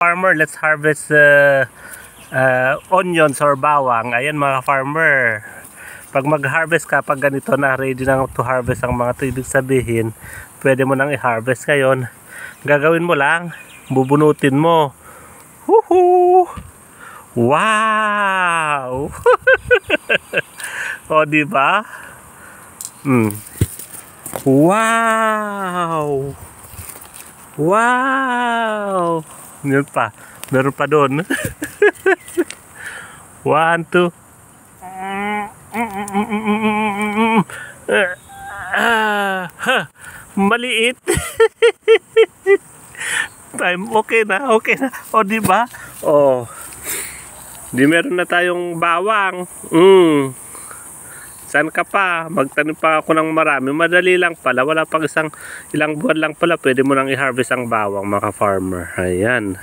Farmer, let's harvest onions or bawang. Ayan mga farmer. Pag mag-harvest ka, pag ganito na, ready na to harvest ang mga to, ibig sabihin, pwede mo nang i-harvest ngayon. Gagawin mo lang, bubunutin mo. Woohoo! Wow! O, diba? Wow! Wow! Meron pa. Meron pa doon. 1, 2. Maliit. Okay na, okay na. O, diba? O. Di meron na tayong bawang. Saan ka pa? Magtanim pa ako ng marami. Madali lang pala. Wala pang ilang buwan lang pala. Pwede mo nang i-harvest ang bawang, mga farmer. Ayan.